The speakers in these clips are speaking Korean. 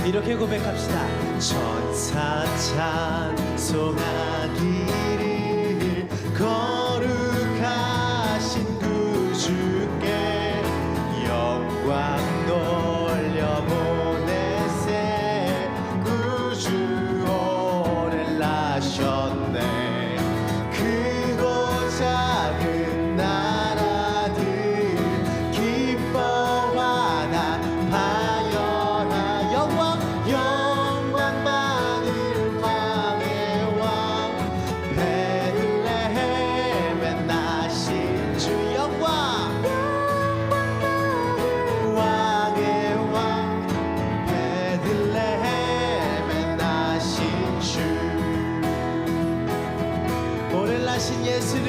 이렇게 고백합시다. 천사 찬송하기를 거룩하신 구주께 영광 돌려보내세. 구주 오늘 나셨네. 크고 작은 나라들 기뻐하나 하여라. 영광 받을 왕의 왕 베들레헴에 나신 주. 영광 왕의 왕 베들레헴에 나신 주. 오늘 나신 예수는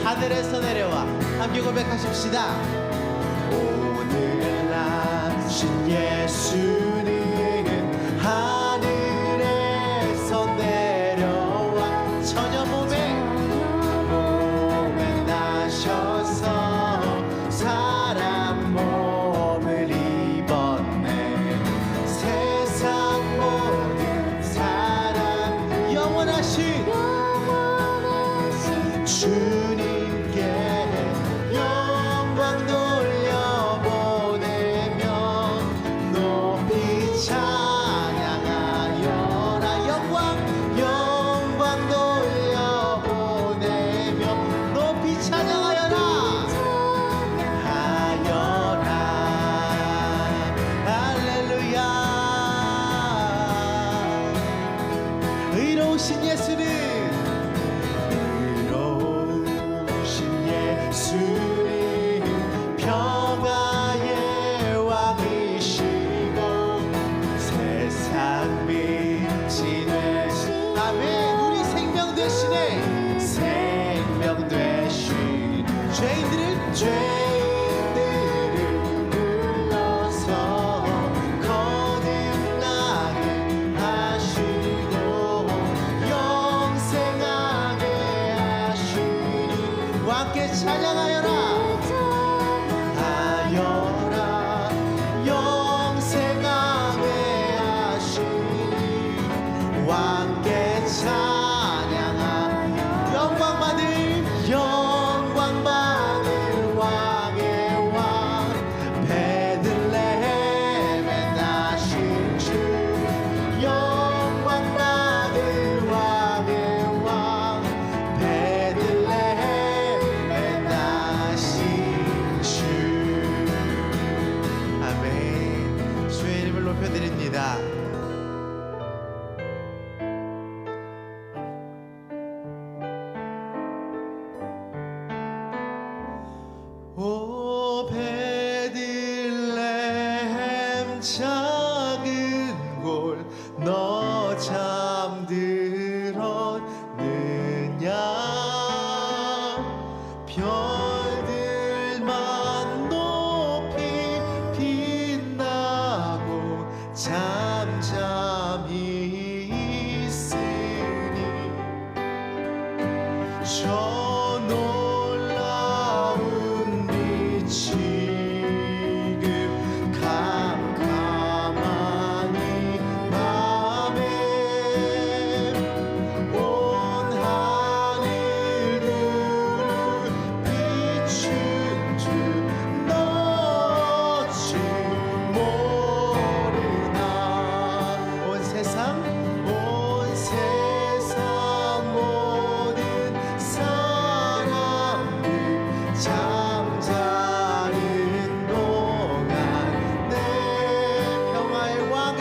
하늘에서 내려와. 함께 고백하십시다. 오늘 나신 예수는 하늘에서 내려와. 처녀 몸에 나셔서 사람 몸을 입었네. 세상 모든 사람 영원하신 주님께 영광 돌려보내며 높이 찬양하여라. 영광 돌려보내며 높이 찬양하여라. 하여라. 할렐루야. 의로우신 예수는 평화의 왕이시고 세상 빛이 되신. 아멘. 우리 생명 되시네. 생명 되신 죄인들을 불러서 거듭나게 하시고 영생하게 하시니 왕께 찬양하여라. 영생하게 하시니 왕께 찬양하여. 영광 받을 왕의 왕 베들레헴에 나신 주. 영광 받을 왕의 왕 베들레헴에 나신 주. 아멘. 주의 이름을 높여드립니다. 오 베들레헴 작은 곳 너 잠들었느냐. 별들만 높이 빛나고 잠잠히 있으니 저 놀라운 빛이 지금 캄캄하니 밤에 온 하늘을 비춘 주 너 어찌 모르나. 온 세상 모든 사람들 잠자는 동안 내 평화의 왕이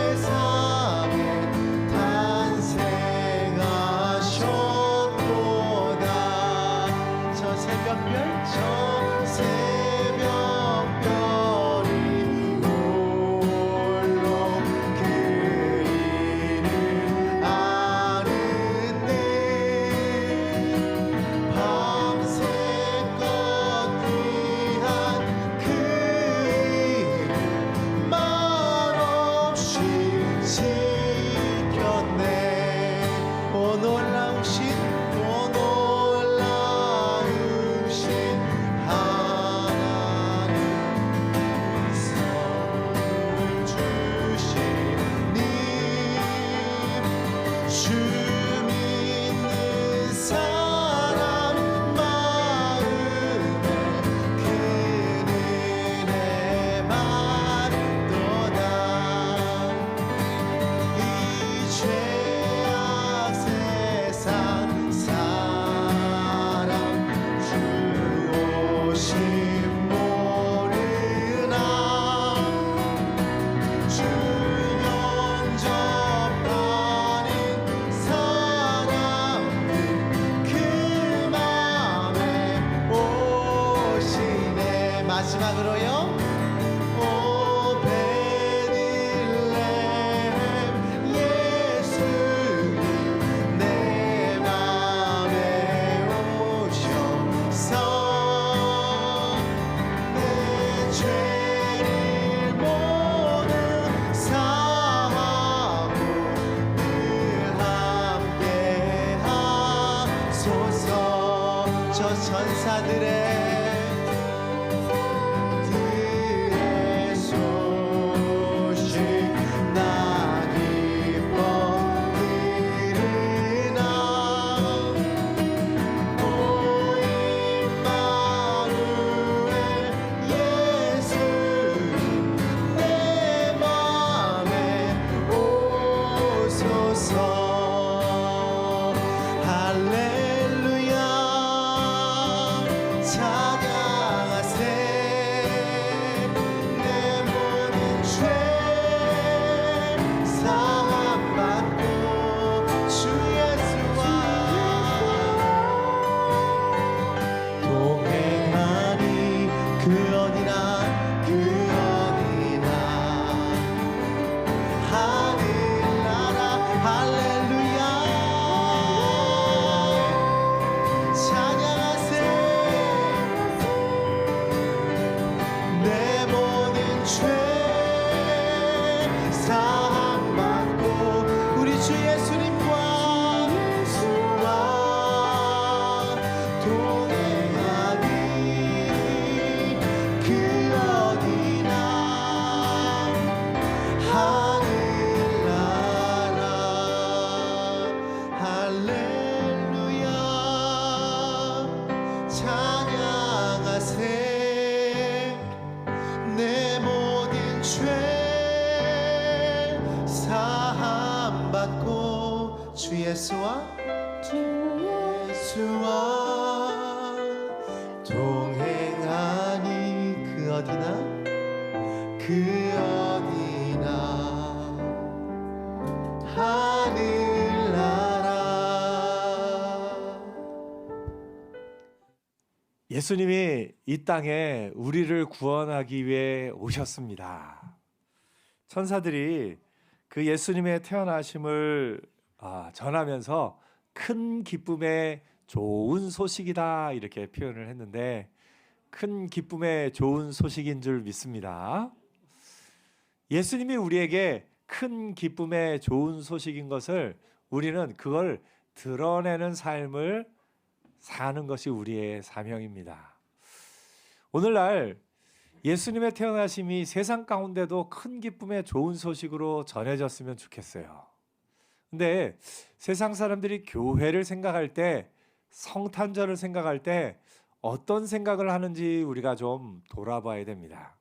세상에 탄생하셨도다. 저 새벽별이 홀로 그 이름 아는데 밤새껏 귀한 그 이름 말없이 지켰네. 오 놀라우신 마지막으로요. 오 베들레헴 예수님 내 맘에 오셔서 내 죄를 모두 사하고 늘 함께 하소서. 저 천사들의 소식 나 기뻐 들으나 오 임마누엘 예수님 내 맘에 오소서. 할렐루야 찬양하세. 내 모든 죄 사함받고 주 예수와 동행하니 그 어디나 하늘나라. 할렐루야 찬양하세. 내 모든 죄 사함받고 우리 주 예수님과 동행하니 그 어디나 하늘나라. 할렐루야 찬양하세. 내 모든 죄 사함받고 주 예수와 동행하니 그 어디나 하늘나라. 예수님이 이 땅에 우리를 구원하기 위해 오셨습니다. 천사들이 그 예수님의 태어나심을 전하면서 큰 기쁨의 좋은 소식이다 이렇게 표현을 했는데, 큰 기쁨의 좋은 소식인 줄 믿습니다. 예수님이 우리에게 큰 기쁨의 좋은 소식인 것을 우리는 그걸 드러내는 삶을 사는 것이 우리의 사명입니다. 오늘날 예수님의 태어나심이 세상 가운데도 큰 기쁨의 좋은 소식으로 전해졌으면 좋겠어요. 근데 세상 사람들이 교회를 생각할 때, 성탄절을 생각할 때 어떤 생각을 하는지 우리가 좀 돌아봐야 됩니다.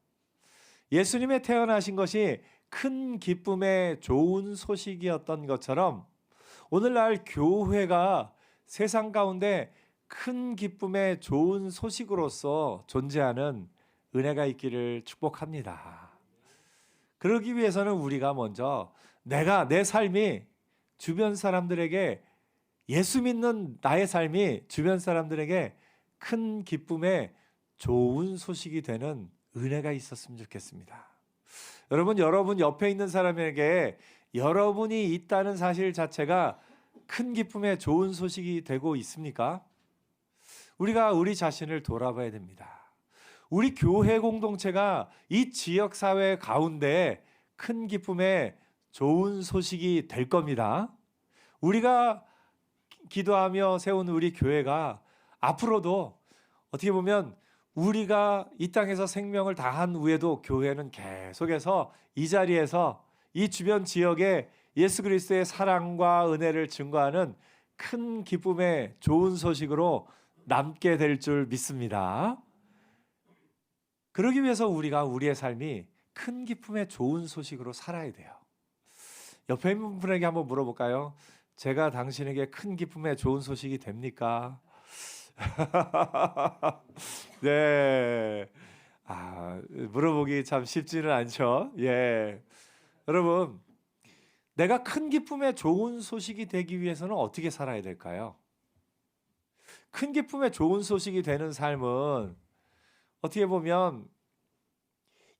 예수님의 태어나신 것이 큰 기쁨의 좋은 소식이었던 것처럼 오늘날 교회가 세상 가운데 큰 기쁨의 좋은 소식으로서 존재하는 은혜가 있기를 축복합니다. 그러기 위해서는 우리가 먼저 내 삶이 주변 사람들에게, 예수 믿는 나의 삶이 주변 사람들에게 큰 기쁨의 좋은 소식이 되는 은혜가 있었으면 좋겠습니다. 여러분 옆에 있는 사람에게 여러분이 있다는 사실 자체가 큰 기쁨의 좋은 소식이 되고 있습니까? 우리가 우리 자신을 돌아봐야 됩니다. 우리 교회 공동체가 이 지역 사회 가운데 큰 기쁨의 좋은 소식이 될 겁니다. 우리가 기도하며 세운 우리 교회가 앞으로도 어떻게 보면 우리가 이 땅에서 생명을 다한 후에도 교회는 계속해서 이 자리에서 이 주변 지역에 예수 그리스도의 사랑과 은혜를 증거하는 큰 기쁨의 좋은 소식으로 남게 될 줄 믿습니다. 그러기 위해서 우리가 우리의 삶이 큰 기쁨의 좋은 소식으로 살아야 돼요. 옆에 있는 분에게 한번 물어볼까요? 제가 당신에게 큰 기쁨의 좋은 소식이 됩니까? 네. 물어보기 참 쉽지는 않죠. 예. 여러분, 내가 큰 기쁨의 좋은 소식이 되기 위해서는 어떻게 살아야 될까요? 큰 기쁨의 좋은 소식이 되는 삶은 어떻게 보면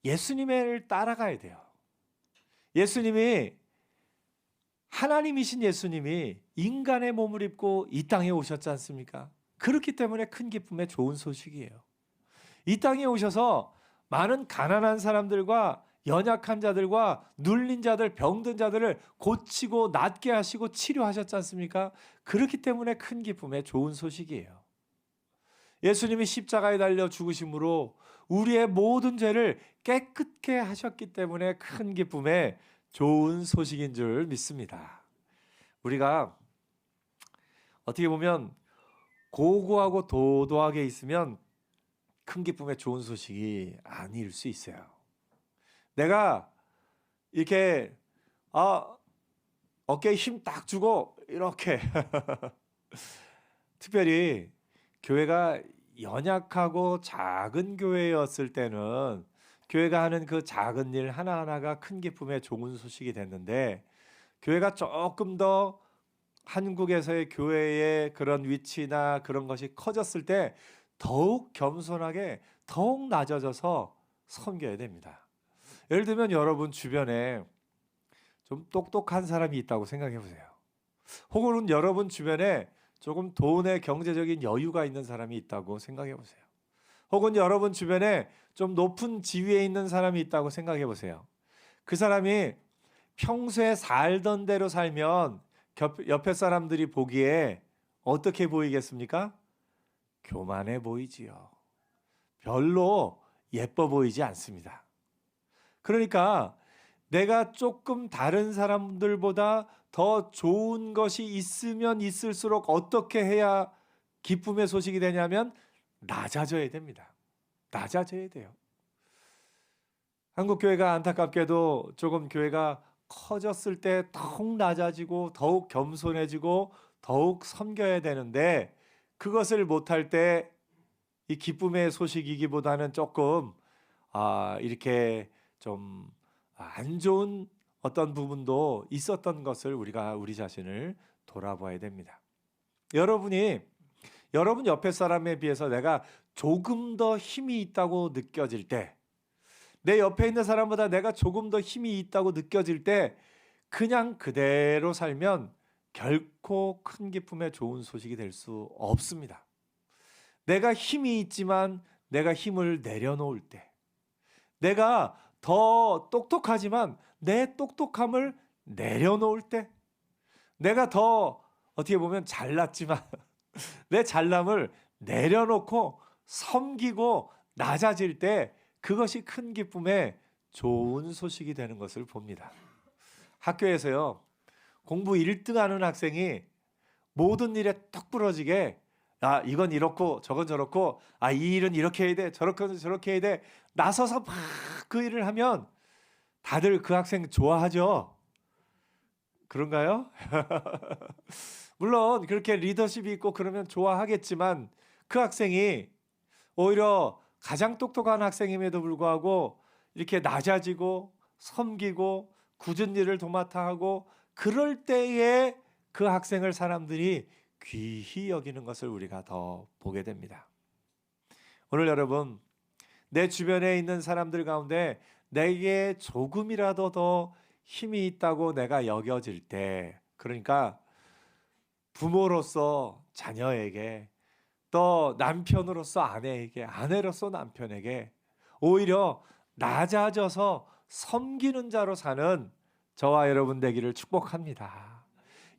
예수님을 따라가야 돼요. 예수님이 하나님이신 예수님이 인간의 몸을 입고 이 땅에 오셨지 않습니까? 그렇기 때문에 큰 기쁨의 좋은 소식이에요. 이 땅에 오셔서 많은 가난한 사람들과 연약한 자들과 눌린 자들, 병든 자들을 고치고 낫게 하시고 치료하셨지 않습니까? 그렇기 때문에 큰 기쁨의 좋은 소식이에요. 예수님이 십자가에 달려 죽으심으로 우리의 모든 죄를 깨끗게 하셨기 때문에 큰 기쁨의 좋은 소식인 줄 믿습니다. 우리가 어떻게 보면 고고하고 도도하게 있으면 큰 기쁨의 좋은 소식이 아닐 수 있어요. 내가 이렇게 어깨에 힘 딱 주고 이렇게 특별히 교회가 연약하고 작은 교회였을 때는 교회가 하는 그 작은 일 하나하나가 큰 기쁨의 좋은 소식이 됐는데, 교회가 조금 더 한국에서의 교회의 그런 위치나 그런 것이 커졌을 때 더욱 겸손하게 더욱 낮아져서 섬겨야 됩니다. 예를 들면 여러분 주변에 좀 똑똑한 사람이 있다고 생각해 보세요. 혹은 여러분 주변에 조금 돈의 경제적인 여유가 있는 사람이 있다고 생각해 보세요. 혹은 여러분 주변에 좀 높은 지위에 있는 사람이 있다고 생각해 보세요. 그 사람이 평소에 살던 대로 살면 옆에 사람들이 보기에 어떻게 보이겠습니까? 교만해 보이지요. 별로 예뻐 보이지 않습니다. 그러니까 내가 조금 다른 사람들보다 더 좋은 것이 있으면 있을수록 어떻게 해야 기쁨의 소식이 되냐면 낮아져야 됩니다. 낮아져야 돼요. 한국 교회가 안타깝게도 조금 교회가 커졌을 때 더욱 낮아지고 더욱 겸손해지고 더욱 섬겨야 되는데, 그것을 못할 때 이 기쁨의 소식이기보다는 조금 이렇게 좀 안 좋은 어떤 부분도 있었던 것을 우리가 우리 자신을 돌아봐야 됩니다. 여러분 옆에 사람에 비해서 내가 조금 더 힘이 있다고 느껴질 때, 내 옆에 있는 사람보다 내가 조금 더 힘이 있다고 느껴질 때 그냥 그대로 살면 결코 큰 기쁨의 좋은 소식이 될 수 없습니다. 내가 힘이 있지만 내가 힘을 내려놓을 때, 내가 더 똑똑하지만 내 똑똑함을 내려놓을 때, 내가 더 어떻게 보면 잘났지만 내 잘남을 내려놓고 섬기고 낮아질 때 그것이 큰 기쁨의 좋은 소식이 되는 것을 봅니다. 학교에서요, 공부 1등 하는 학생이 모든 일에 뚝 부러지게 이건 이렇고 저건 저렇고 이 일은 이렇게 해야 돼, 저렇게 해야 돼 나서서 막 그 일을 하면 다들 그 학생 좋아하죠? 그런가요? 물론 그렇게 리더십이 있고 그러면 좋아하겠지만, 그 학생이 오히려 가장 똑똑한 학생임에도 불구하고 이렇게 낮아지고 섬기고 굳은 일을 도맡아 하고 그럴 때에 그 학생을 사람들이 귀히 여기는 것을 우리가 더 보게 됩니다. 오늘 여러분, 내 주변에 있는 사람들 가운데 내게 조금이라도 더 힘이 있다고 내가 여겨질 때, 그러니까 부모로서 자녀에게, 또 남편으로서 아내에게, 아내로서 남편에게 오히려 낮아져서 섬기는 자로 사는 저와 여러분 되기를 축복합니다.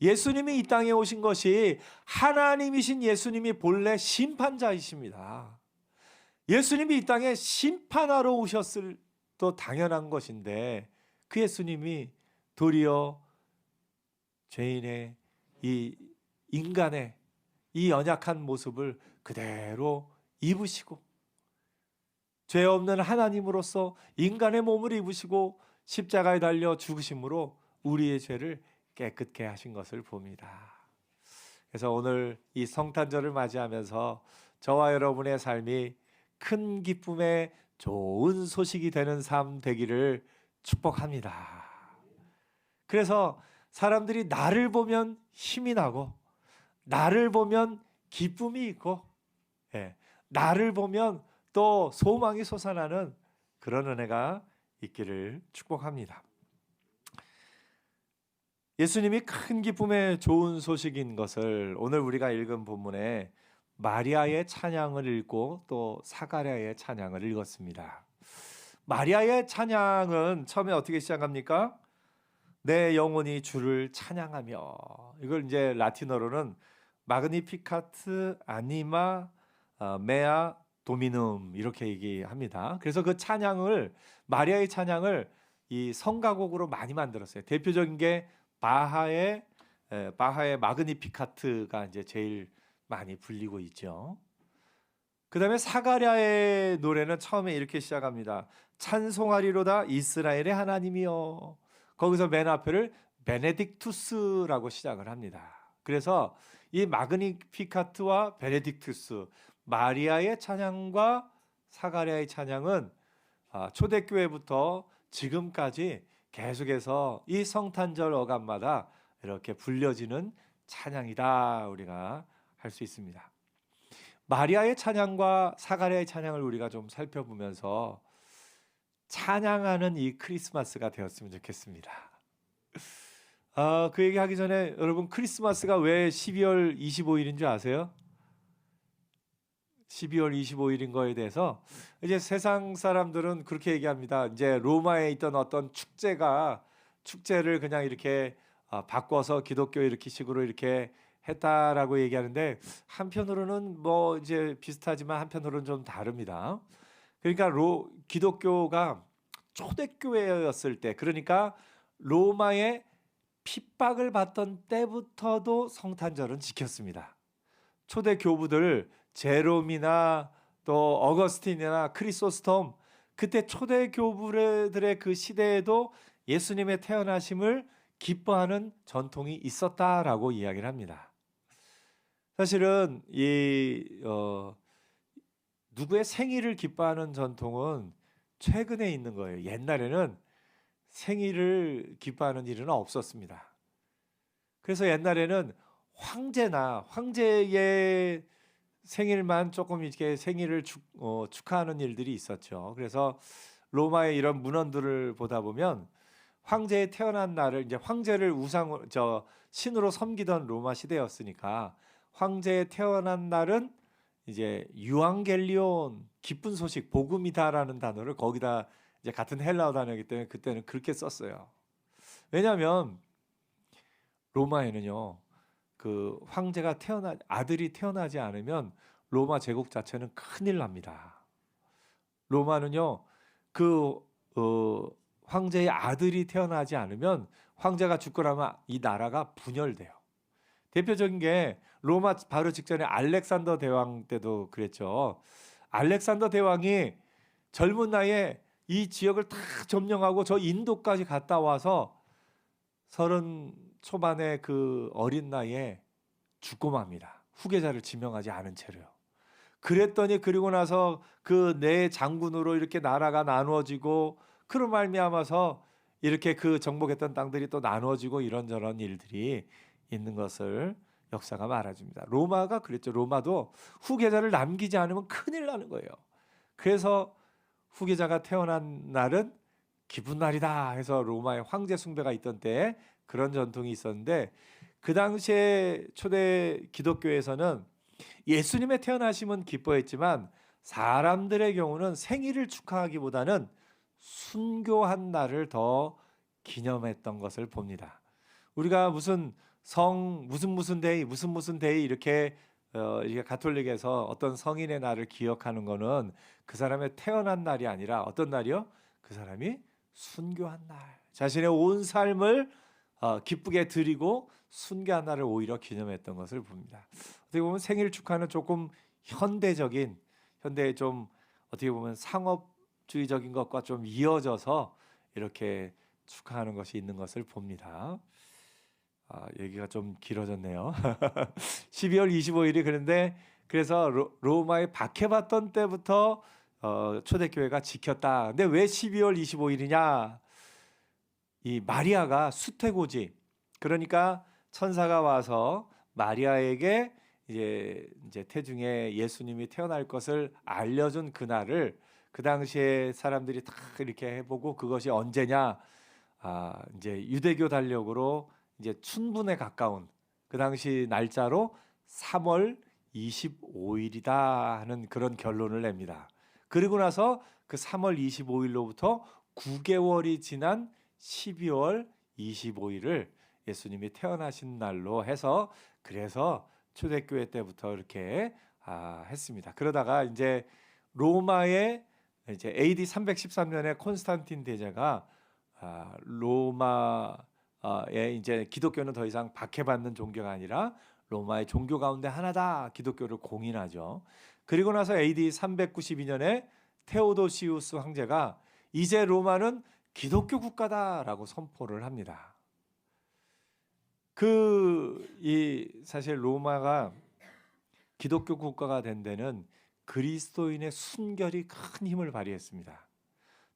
예수님이 이 땅에 오신 것이 하나님이신 예수님이 본래 심판자이십니다. 예수님이 이 땅에 심판하러 오셨을 또 당연한 것인데, 그 예수님이 도리어 죄인의 이 인간의 이 연약한 모습을 그대로 입으시고 죄 없는 하나님으로서 인간의 몸을 입으시고 십자가에 달려 죽으심으로 우리의 죄를 깨끗게 하신 것을 봅니다. 그래서 오늘 이 성탄절을 맞이하면서 저와 여러분의 삶이 큰 기쁨의 좋은 소식이 되는 삶 되기를 축복합니다. 그래서 사람들이 나를 보면 힘이 나고, 나를 보면 기쁨이 있고, 나를 보면 또 소망이 솟아나는 그런 은혜가 있기를 축복합니다. 예수님이 큰 기쁨의 좋은 소식인 것을 오늘 우리가 읽은 본문에 마리아의 찬양을 읽고 또 사가랴의 찬양을 읽었습니다. 마리아의 찬양은 처음에 어떻게 시작합니까? 내 영혼이 주를 찬양하며, 이걸 이제 라틴어로는 마그니피카트 아니마 메아 도미눔 이렇게 얘기합니다. 그래서 그 찬양을, 마리아의 찬양을 이 성가곡으로 많이 만들었어요. 대표적인 게 바하의 마그니피카트가 이제 제일 많이 불리고 있죠. 그다음에 사가랴의 노래는 처음에 이렇게 시작합니다. 찬송하리로다 이스라엘의 하나님이여. 거기서 맨 앞에를 베네딕투스라고 시작을 합니다. 그래서 이 마그니피카트와 베네딕투스, 마리아의 찬양과 사가랴의 찬양은 초대교회부터 지금까지 계속해서 이 성탄절 어감마다 이렇게 불려지는 찬양이다, 우리가 할 수 있습니다. 마리아의 찬양과 사가랴의 찬양을 우리가 좀 살펴보면서 찬양하는 이 크리스마스가 되었으면 좋겠습니다. 그 얘기하기 전에 여러분, 크리스마스가 왜 12월 25일인 줄 아세요? 12월 25일인 거에 대해서 이제 세상 사람들은 그렇게 얘기합니다. 이제 로마에 있던 어떤 축제를 그냥 이렇게 바꿔서 기독교 이렇게 식으로 이렇게 했다라고 얘기하는데, 한편으로는 뭐 이제 비슷하지만 한편으로는 좀 다릅니다. 그러니까 기독교가 초대교회였을 때, 그러니까 로마의 핍박을 받던 때부터도 성탄절은 지켰습니다. 초대 교부들 제롬이나 또 어거스틴이나 크리소스톰, 그때 초대 교부들의 그 시대에도 예수님의 태어나심을 기뻐하는 전통이 있었다라고 이야기를 합니다. 사실은 누구의 생일을 기뻐하는 전통은 최근에 있는 거예요. 옛날에는 생일을 기뻐하는 일은 없었습니다. 그래서 옛날에는 황제의 생일만 조금 이렇게 생일을 축하하는 일들이 있었죠. 그래서 로마의 이런 문헌들을 보다 보면 황제의 태어난 날을, 이제 황제를 신으로 섬기던 로마 시대였으니까 황제의 태어난 날은 이제 유앙겔리온, 기쁜 소식, 복음이다라는 단어를 거기다 이제 같은 헬라어 단어이기 때문에 그때는 그렇게 썼어요. 왜냐하면 로마에는요, 그 황제가 아들이 태어나지 않으면 로마 제국 자체는 큰일 납니다. 로마는요, 황제의 아들이 태어나지 않으면, 황제가 죽고 나면 이 나라가 분열돼요. 대표적인 게 로마 바로 직전에 알렉산더 대왕 때도 그랬죠. 알렉산더 대왕이 젊은 나이에 이 지역을 다 점령하고 저 인도까지 갔다 와서 30 초반의 그 어린 나이에 죽고 맙니다. 후계자를 지명하지 않은 채로요. 그랬더니 그리고 나서 그 내 장군으로 이렇게 나라가 나누어지고, 그로 말미암아서 이렇게 그 정복했던 땅들이 또 나누어지고, 이런저런 일들이 있는 것을 역사가 말해줍니다. 로마가 그랬죠. 로마도 후계자를 남기지 않으면 큰일 나는 거예요. 그래서 후계자가 태어난 날은 기쁜 날이다 해서 로마의 황제 숭배가 있던 때에 그런 전통이 있었는데, 그 당시에 초대 기독교에서는 예수님의 태어나심은 기뻐했지만 사람들의 경우는 생일을 축하하기보다는 순교한 날을 더 기념했던 것을 봅니다. 우리가 무슨 데이 이렇게 가톨릭에서 어떤 성인의 날을 기억하는 거는 그 사람의 태어난 날이 아니라 어떤 날이요? 그 사람이 순교한 날, 자신의 온 삶을 기쁘게 드리고 순교한 날을 오히려 기념했던 것을 봅니다. 어떻게 보면 생일 축하는 조금 현대의 좀 어떻게 보면 상업주의적인 것과 좀 이어져서 이렇게 축하하는 것이 있는 것을 봅니다. 얘기가 좀 길어졌네요. 12월 25일이 그래서 로마에 박해받던 때부터 초대교회가 지켰다. 근데 왜 12월 25일이냐? 이 마리아가 수태고지, 그러니까 천사가 와서 마리아에게 이제 태중에 예수님이 태어날 것을 알려준 그날을 그 당시에 사람들이 다 이렇게 해보고 그것이 언제냐? 이제 유대교 달력으로 이제 춘분에 가까운 그 당시 날짜로 3월 25일이다 하는 그런 결론을 냅니다. 그리고 나서 그 3월 25일로부터 9개월이 지난 12월 25일을 예수님이 태어나신 날로 해서 그래서 초대교회 때부터 이렇게 했습니다. 그러다가 이제 로마의 이제 AD 313년에 콘스탄틴 대제가 로마에 이제 기독교는 더 이상 박해받는 종교가 아니라 로마의 종교 가운데 하나다 기독교를 공인하죠. 그리고 나서 AD 392년에 테오도시우스 황제가 이제 로마는 기독교 국가다라고 선포를 합니다. 사실 로마가 기독교 국가가 된 데는 그리스도인의 순결이 큰 힘을 발휘했습니다.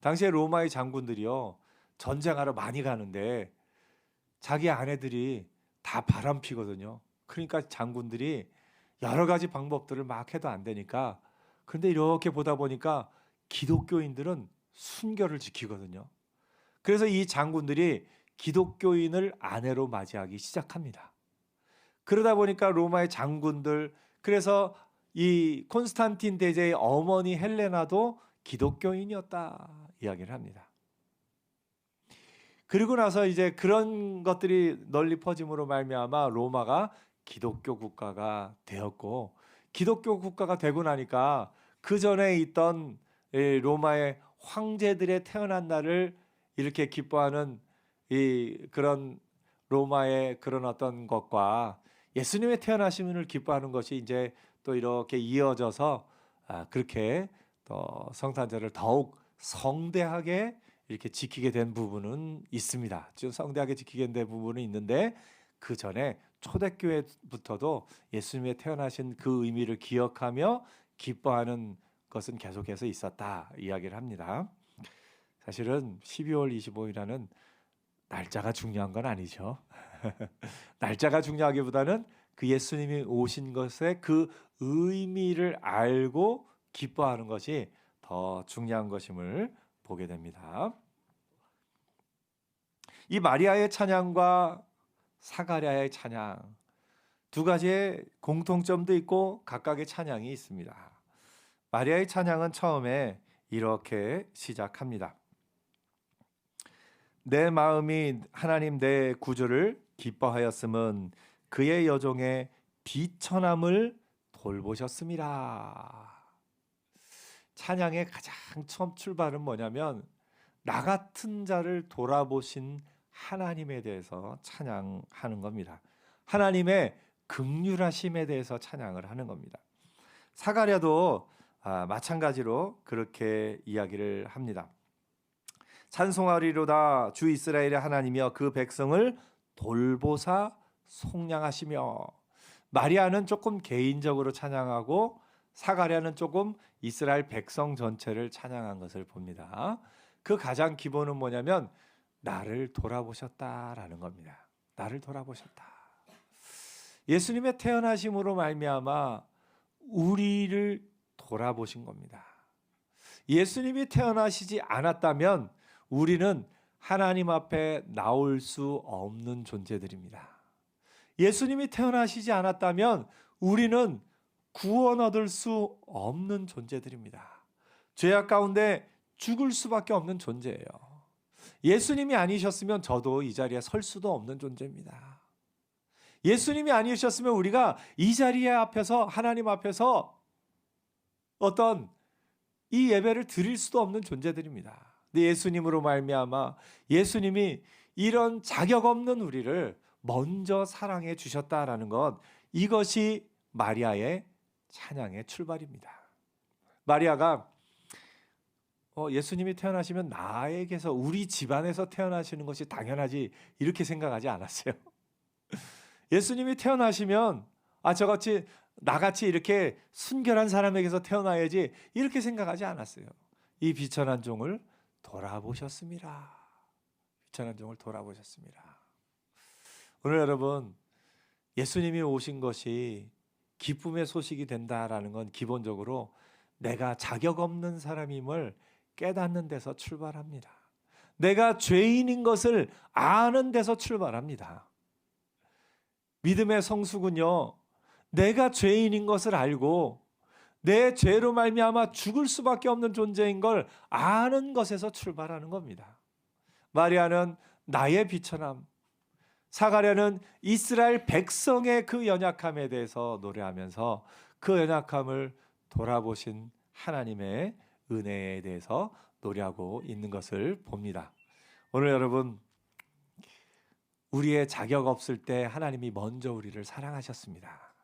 당시에 로마의 장군들이요 전쟁하러 많이 가는데 자기 아내들이 다 바람피거든요. 그러니까 장군들이 여러 가지 방법들을 막 해도 안 되니까 그런데 이렇게 보다 보니까 기독교인들은 순결을 지키거든요. 그래서 이 장군들이 기독교인을 아내로 맞이하기 시작합니다. 그러다 보니까 로마의 장군들 그래서 이 콘스탄틴 대제의 어머니 헬레나도 기독교인이었다 이야기를 합니다. 그리고 나서 이제 그런 것들이 널리 퍼짐으로 말미암아 로마가 기독교 국가가 되었고 기독교 국가가 되고 나니까 그 전에 있던 로마의 황제들의 태어난 날을 이렇게 기뻐하는 그런 로마의 그런 어떤 것과 예수님의 태어나심을 기뻐하는 것이 이제 또 이렇게 이어져서 그렇게 또 성탄절을 더욱 성대하게 이렇게 지키게 된 부분은 있습니다. 좀 성대하게 지키게 된 부분은 있는데 그 전에 초대교회부터도 예수님의 태어나신 그 의미를 기억하며 기뻐하는 것은 계속해서 있었다 이야기를 합니다. 사실은 12월 25일이라는 날짜가 중요한 건 아니죠. 날짜가 중요하기보다는 그 예수님이 오신 것의 그 의미를 알고 기뻐하는 것이 더 중요한 것임을 보게 됩니다. 이 마리아의 찬양과 사가랴의 찬양 두 가지의 공통점도 있고 각각의 찬양이 있습니다. 마리아의 찬양은 처음에 이렇게 시작합니다. 내 마음이 하나님 내 구주를 기뻐하였음은 그의 여종의 비천함을 돌보셨음이라. 찬양의 가장 처음 출발은 뭐냐면 나 같은 자를 돌아보신 하나님에 대해서 찬양하는 겁니다. 하나님의 긍휼하심에 대해서 찬양을 하는 겁니다. 사가랴도 마찬가지로 그렇게 이야기를 합니다. 찬송하리로다 주 이스라엘의 하나님이여 그 백성을 돌보사 속량하시며. 마리아는 조금 개인적으로 찬양하고 사가랴는 조금 이스라엘 백성 전체를 찬양한 것을 봅니다. 그 가장 기본은 뭐냐면 나를 돌아보셨다라는 겁니다. 나를 돌아보셨다. 예수님의 태어나심으로 말미암아 우리를 돌아보신 겁니다. 예수님이 태어나시지 않았다면 우리는 하나님 앞에 나올 수 없는 존재들입니다. 예수님이 태어나시지 않았다면 우리는 구원 얻을 수 없는 존재들입니다. 죄악 가운데 죽을 수밖에 없는 존재예요. 예수님이 아니셨으면 저도 이 자리에 설 수도 없는 존재입니다. 예수님이 아니셨으면 우리가 이 자리에 앞에서 하나님 앞에서 어떤 이 예배를 드릴 수도 없는 존재들입니다. 근데 예수님으로 말미암아 예수님이 이런 자격 없는 우리를 먼저 사랑해 주셨다라는 것, 이것이 마리아의 찬양의 출발입니다. 마리아가 예수님이 태어나시면 나에게서 우리 집안에서 태어나시는 것이 당연하지 이렇게 생각하지 않았어요. 예수님이 태어나시면 저같이 나같이 이렇게 순결한 사람에게서 태어나야지 이렇게 생각하지 않았어요. 이 비천한 종을 돌아보셨습니다. 비천한 종을 돌아보셨습니다. 오늘 여러분 예수님이 오신 것이 기쁨의 소식이 된다라는 건 기본적으로 내가 자격 없는 사람임을 깨닫는 데서 출발합니다. 내가 죄인인 것을 아는 데서 출발합니다. 믿음의 성숙은요, 내가 죄인인 것을 알고 내 죄로 말미암아 죽을 수밖에 없는 존재인 걸 아는 것에서 출발하는 겁니다. 마리아는 나의 비천함, 사가랴는 이스라엘 백성의 그 연약함에 대해서 노래하면서 그 연약함을 돌아보신 하나님의 은혜에 대해서 노래하고 있는 것을 봅니다. 오늘 여러분, 우리의 자격 없을 때 하나님이 먼저 우리를 사랑하셨습니다.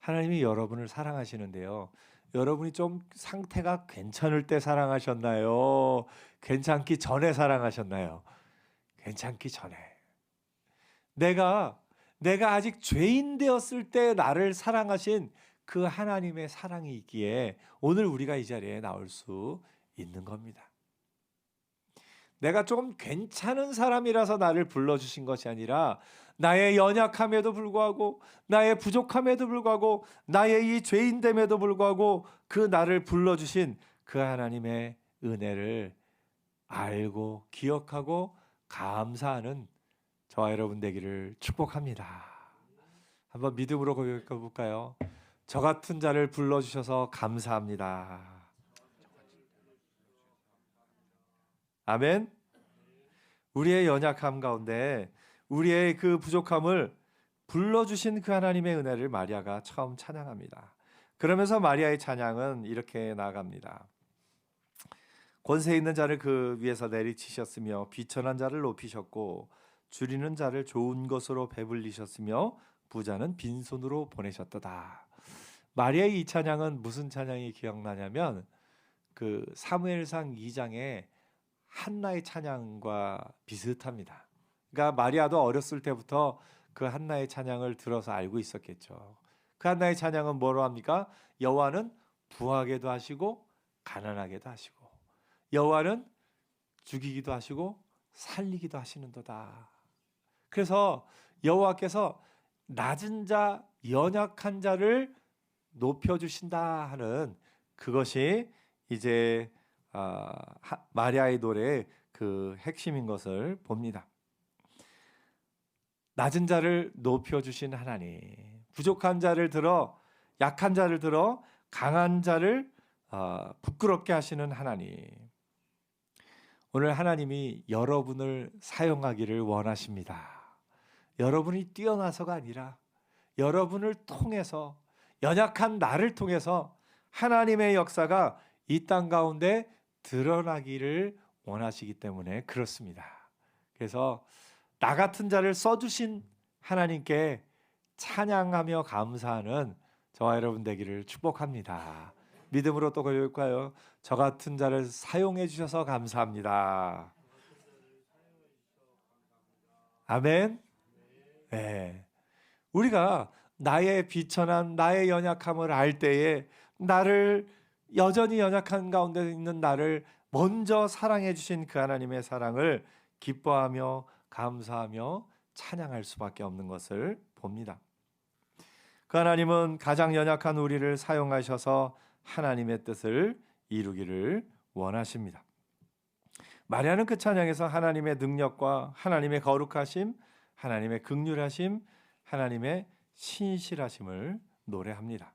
하나님이 여러분을 사랑하시는데요, 여러분이 좀 상태가 괜찮을 때 사랑하셨나요? 괜찮기 전에 사랑하셨나요? 괜찮기 전에. 내가 아직 죄인 되었을 때 나를 사랑하신 그 하나님의 사랑이 있기에 오늘 우리가 이 자리에 나올 수 있는 겁니다. 내가 좀 괜찮은 사람이라서 나를 불러주신 것이 아니라 나의 연약함에도 불구하고, 나의 부족함에도 불구하고, 나의 이 죄인됨에도 불구하고 그 나를 불러주신 그 하나님의 은혜를 알고 기억하고 감사하는 저와 여러분 되기를 축복합니다. 한번 믿음으로 고백해 볼까요? 저 같은 자를 불러주셔서 감사합니다. 아멘. 우리의 연약함 가운데 우리의 그 부족함을 불러주신 그 하나님의 은혜를 마리아가 처음 찬양합니다. 그러면서 마리아의 찬양은 이렇게 나아갑니다. 권세 있는 자를 그 위에서 내리치셨으며 비천한 자를 높이셨고 줄이는 자를 좋은 것으로 배불리셨으며 부자는 빈손으로 보내셨도다. 마리아의 이 찬양은 무슨 찬양이 기억나냐면 그 사무엘상 2장의 한나의 찬양과 비슷합니다. 그러니까 마리아도 어렸을 때부터 그 한나의 찬양을 들어서 알고 있었겠죠. 그 한나의 찬양은 뭐로 합니까? 여호와는 부하게도 하시고 가난하게도 하시고, 여호와는 죽이기도 하시고 살리기도 하시는도다. 그래서 여호와께서 낮은 자, 연약한 자를 높여주신다 하는 그것이 이제 마리아의 노래의 그 핵심인 것을 봅니다. 낮은 자를 높여주신 하나님, 부족한 자를 들어, 약한 자를 들어 강한 자를 부끄럽게 하시는 하나님. 오늘 하나님이 여러분을 사용하기를 원하십니다. 여러분이 뛰어나서가 아니라 여러분을 통해서, 연약한 나를 통해서 하나님의 역사가 이 땅 가운데 드러나기를 원하시기 때문에 그렇습니다. 그래서 나 같은 자를 써주신 하나님께 찬양하며 감사하는 저와 여러분 되기를 축복합니다. 믿음으로 또 고백할까요? 저 같은 자를 사용해 주셔서 감사합니다. 아멘. 네. 우리가 나의 비천한, 나의 연약함을 알 때에 나를, 여전히 연약한 가운데 있는 나를 먼저 사랑해 주신 그 하나님의 사랑을 기뻐하며 감사하며 찬양할 수밖에 없는 것을 봅니다. 그 하나님은 가장 연약한 우리를 사용하셔서 하나님의 뜻을 이루기를 원하십니다. 마리아는 그 찬양에서 하나님의 능력과 하나님의 거룩하심, 하나님의 긍휼하심, 하나님의 신실하심을 노래합니다.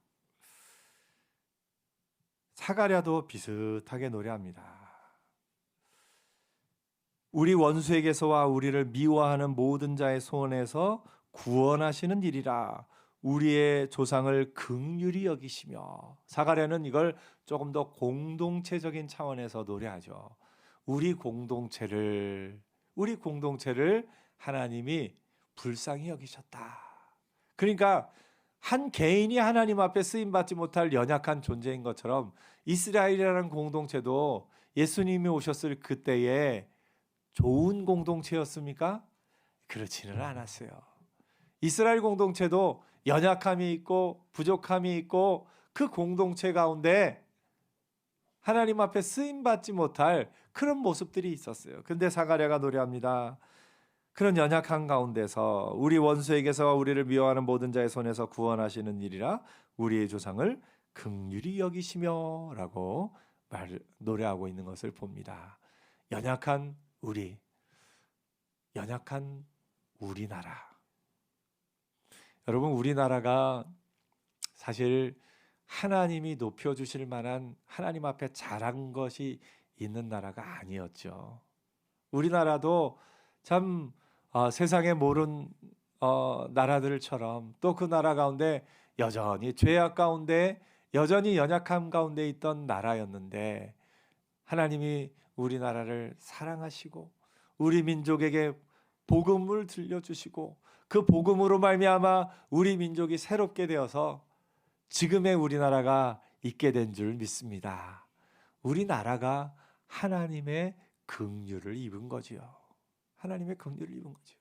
사가랴도 비슷하게 노래합니다. 우리 원수에게서와 우리를 미워하는 모든 자의 손에서 구원하시는 일이라. 우리의 조상을 긍휼히 여기시며. 사가랴는 이걸 조금 더 공동체적인 차원에서 노래하죠. 우리 공동체를 하나님이 불쌍히 여기셨다. 그러니까 한 개인이 하나님 앞에 쓰임받지 못할 연약한 존재인 것처럼 이스라엘이라는 공동체도 예수님이 오셨을 그때에 좋은 공동체였습니까? 그렇지는 않았어요. 이스라엘 공동체도 연약함이 있고 부족함이 있고 그 공동체 가운데 하나님 앞에 쓰임받지 못할 그런 모습들이 있었어요. 근데 사가랴가 노래합니다. 그런 연약한 가운데서 우리 원수에게서 우리를 미워하는 모든 자의 손에서 구원하시는 일이라. 우리의 조상을 긍휼히 여기시며라고 노래하고 있는 것을 봅니다. 연약한 우리나라. 여러분, 우리나라가 사실 하나님이 높여주실 만한 하나님 앞에 잘한 것이 있는 나라가 아니었죠. 우리나라도 참 세상에 모른 나라들처럼 또 그 나라 가운데 여전히 죄악 가운데 여전히 연약함 가운데 있던 나라였는데 하나님이 우리나라를 사랑하시고 우리 민족에게 복음을 들려주시고 그 복음으로 말미암아 우리 민족이 새롭게 되어서 지금의 우리나라가 있게 된 줄 믿습니다. 우리나라가 하나님의 긍휼을 입은 거지요. 하나님의 긍휼을 입은 거죠.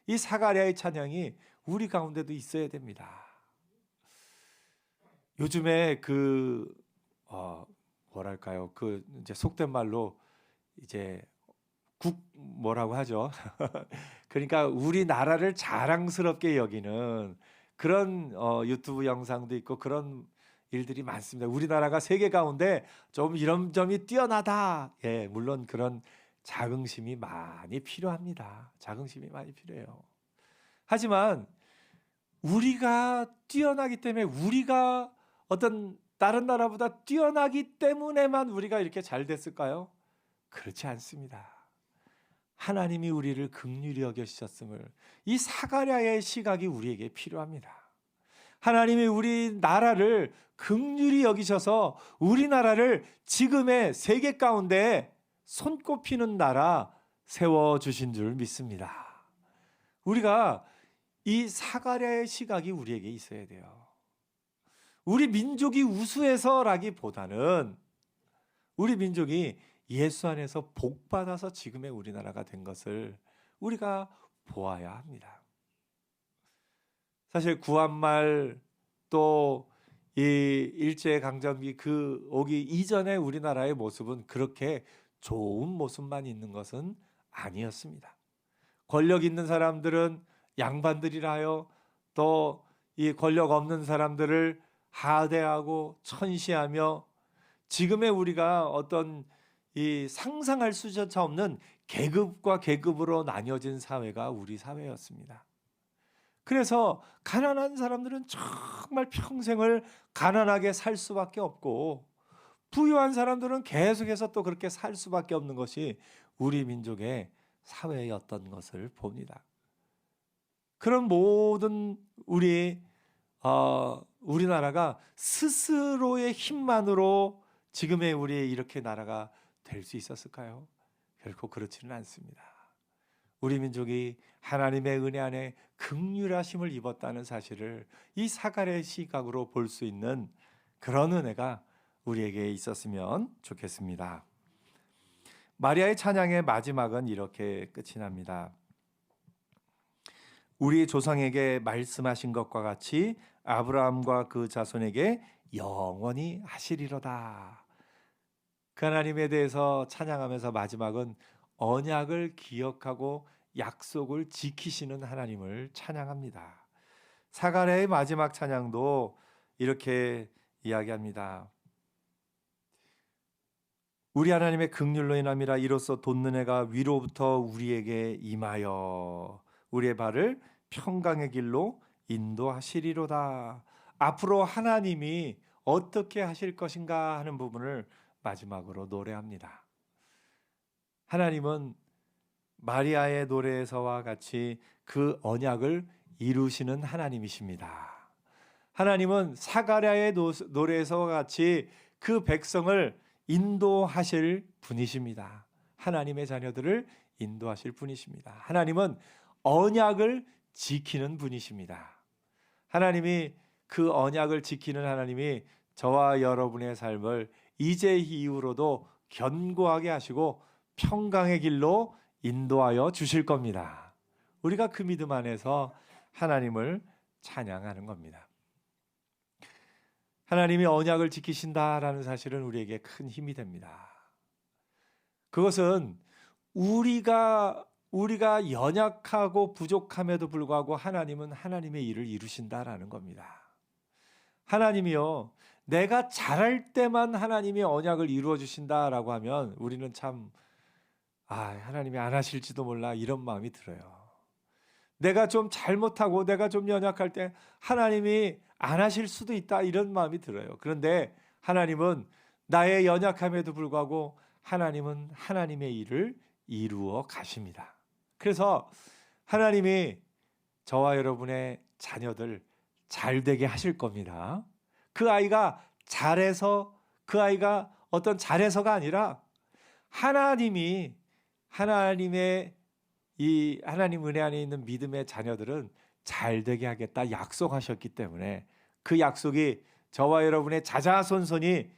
이 사가랴의 찬양이 우리 가운데도 있어야 됩니다. 요즘에 뭐랄까요? 이제 속된 말로 이제 뭐라고 하죠? 그러니까 우리나라를 자랑스럽게 여기는 그런 유튜브 영상도 있고 그런 일들이 많습니다. 우리나라가 세계 가운데 좀 이런 점이 뛰어나다. 예, 물론 그런 자긍심이 많이 필요합니다. 자긍심이 많이 필요해요. 하지만 우리가 뛰어나기 때문에 우리가 어떤 다른 나라보다 뛰어나기 때문에만 우리가 이렇게 잘 됐을까요? 그렇지 않습니다. 하나님이 우리를 긍휼히 여기셨음을 이 사가랴의 시각이 우리에게 필요합니다. 하나님이 우리나라를 긍휼히 여기셔서 우리나라를 지금의 세계 가운데 손꼽히는 나라 세워주신 줄 믿습니다. 우리가 이 사가랴의 시각이 우리에게 있어야 돼요. 우리 민족이 우수해서라기보다는 우리 민족이 예수 안에서 복받아서 지금의 우리나라가 된 것을 우리가 보아야 합니다. 사실 구한말 또 이 일제강점기 오기 이전의 우리나라의 모습은 그렇게 좋은 모습만 있는 것은 아니었습니다. 권력 있는 사람들은 양반들이라 하여 또 이 권력 없는 사람들을 하대하고 천시하며 지금의 우리가 어떤 이 상상할 수조차 없는 계급과 계급으로 나뉘어진 사회가 우리 사회였습니다. 그래서 가난한 사람들은 정말 평생을 가난하게 살 수밖에 없고 부유한 사람들은 계속해서 또 그렇게 살 수밖에 없는 것이 우리 민족의 사회였던 것을 봅니다. 그런 모든 우리나라가 스스로의 힘만으로 지금의 우리의 이렇게 나라가 될 수 있었을까요? 결코 그렇지는 않습니다. 우리 민족이 하나님의 은혜 안에 긍휼하심을 입었다는 사실을 이 사가랴의 시각으로 볼 수 있는 그런 은혜가 우리에게 있었으면 좋겠습니다. 마리아의 찬양의 마지막은 이렇게 끝이 납니다. 우리 조상에게 말씀하신 것과 같이 아브라함과 그 자손에게 영원히 하시리로다. 그 하나님에 대해서 찬양하면서 마지막은 언약을 기억하고 약속을 지키시는 하나님을 찬양합니다. 사가랴의 마지막 찬양도 이렇게 이야기합니다. 우리 하나님의 긍휼로 인함이라 이로써 돋는 해가 위로부터 우리에게 임하여 우리의 발을 평강의 길로 인도하시리로다. 앞으로 하나님이 어떻게 하실 것인가 하는 부분을 마지막으로 노래합니다. 하나님은 마리아의 노래에서와 같이 그 언약을 이루시는 하나님이십니다. 하나님은 사가랴의 노래에서와 같이 그 백성을 인도하실 분이십니다. 하나님의 자녀들을 인도하실 분이십니다. 하나님은 언약을 지키는 분이십니다. 하나님이 그 언약을 지키는 하나님이 저와 여러분의 삶을 이제 이후로도 견고하게 하시고 평강의 길로 인도하여 주실 겁니다. 우리가 그 믿음 안에서 하나님을 찬양하는 겁니다. 하나님이 언약을 지키신다라는 사실은 우리에게 큰 힘이 됩니다. 그것은 우리가 연약하고 부족함에도 불구하고 하나님은 하나님의 일을 이루신다라는 겁니다. 하나님이요, 내가 잘할 때만 하나님이 언약을 이루어 주신다라고 하면 우리는 참 하나님이 안 하실지도 몰라 이런 마음이 들어요. 내가 좀 잘못하고 내가 좀 연약할 때 하나님이 안 하실 수도 있다 이런 마음이 들어요. 그런데 하나님은 나의 연약함에도 불구하고 하나님은 하나님의 일을 이루어 가십니다. 그래서 하나님이 저와 여러분의 자녀들 잘 되게 하실 겁니다. 그 아이가 잘해서 그 아이가 어떤 잘해서가 아니라 하나님의 이 하나님 은혜 안에 있는 믿음의 자녀들은 잘 되게 하겠다 약속하셨기 때문에 그 약속이 저와 여러분의 자자손손이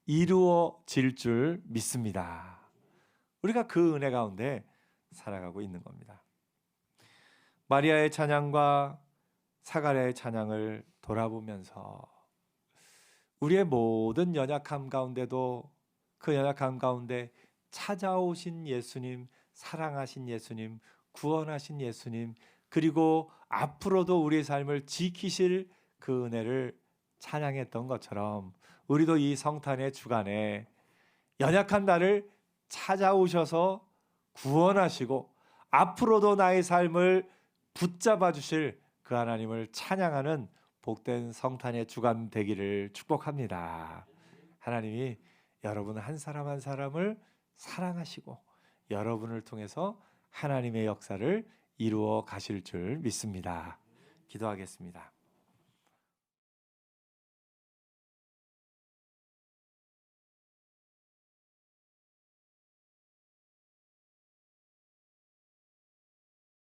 이루어질 줄 믿습니다. 우리가 그 은혜 가운데 살아가고 있는 겁니다. 마리아의 찬양과 사가랴의 찬양을 돌아보면서 우리의 모든 연약함 가운데도 그 연약함 가운데 찾아오신 예수님, 사랑하신 예수님, 구원하신 예수님, 그리고 앞으로도 우리의 삶을 지키실 그 은혜를 찬양했던 것처럼 우리도 이 성탄의 주간에 연약한 나를 찾아오셔서 구원하시고 앞으로도 나의 삶을 붙잡아 주실 그 하나님을 찬양하는 복된 성탄의 주간 되기를 축복합니다. 하나님이 여러분 한 사람 한 사람을 사랑하시고 여러분을 통해서 하나님의 역사를 이루어 가실 줄 믿습니다. 기도하겠습니다.